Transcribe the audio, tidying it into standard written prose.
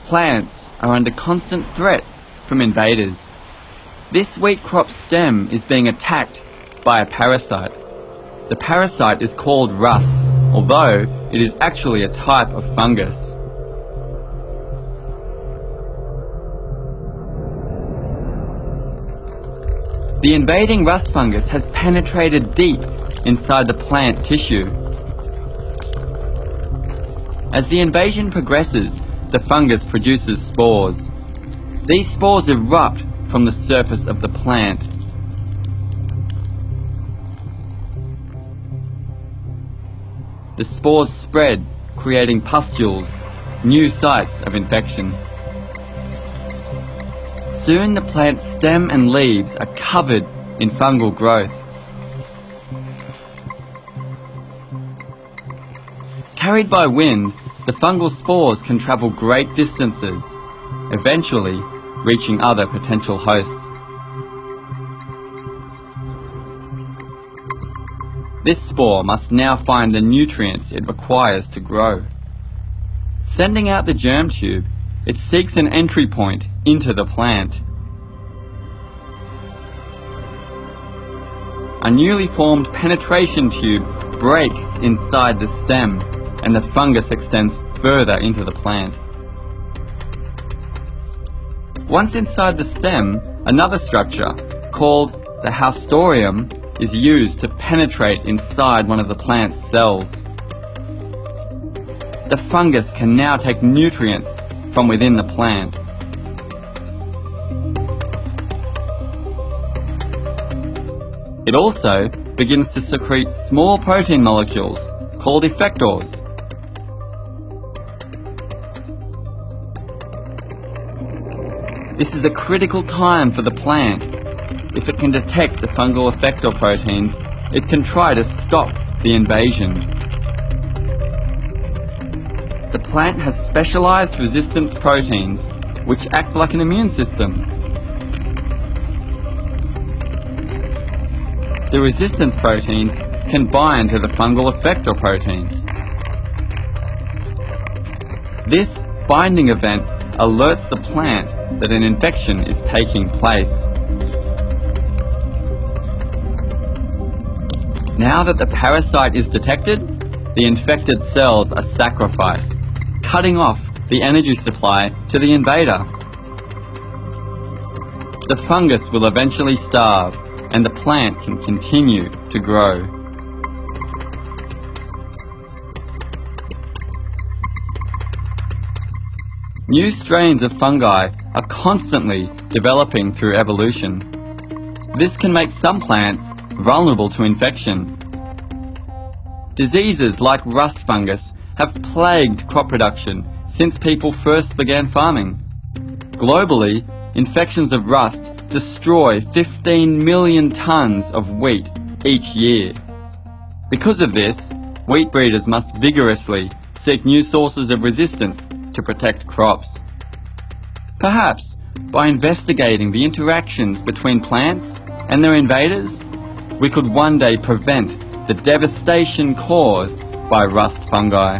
Plants are under constant threat from invaders. This wheat crop stem is being attacked by a parasite. The parasite is called rust, although it is actually a type of fungus. The invading rust fungus has penetrated deep inside the plant tissue. As the invasion progresses, the fungus produces spores. These spores erupt from the surface of the plant. The spores spread, creating pustules, new sites of infection. Soon the plant's stem and leaves are covered in fungal growth. Carried by wind, the fungal spores can travel great distances, eventually reaching other potential hosts. This spore must now find the nutrients it requires to grow. Sending out the germ tube, it seeks an entry point into the plant. A newly formed penetration tube breaks inside the stem, and the fungus extends further into the plant. Once inside the stem, another structure, called the haustorium, is used to penetrate inside one of the plant's cells. The fungus can now take nutrients from within the plant. It also begins to secrete small protein molecules called effectors. This is a critical time for the plant. If it can detect the fungal effector proteins, it can try to stop the invasion. The plant has specialized resistance proteins which act like an immune system. The resistance proteins can bind to the fungal effector proteins. This binding event alerts the plant that an infection is taking place. Now that the parasite is detected, the infected cells are sacrificed, cutting off the energy supply to the invader. The fungus will eventually starve, and the plant can continue to grow. New strains of fungi are constantly developing through evolution. This can make some plants vulnerable to infection. Diseases like rust fungus have plagued crop production since people first began farming. Globally, infections of rust destroy 15 million tons of wheat each year. Because of this, wheat breeders must vigorously seek new sources of resistance to protect crops. Perhaps by investigating the interactions between plants and their invaders, we could one day prevent the devastation caused by rust fungi.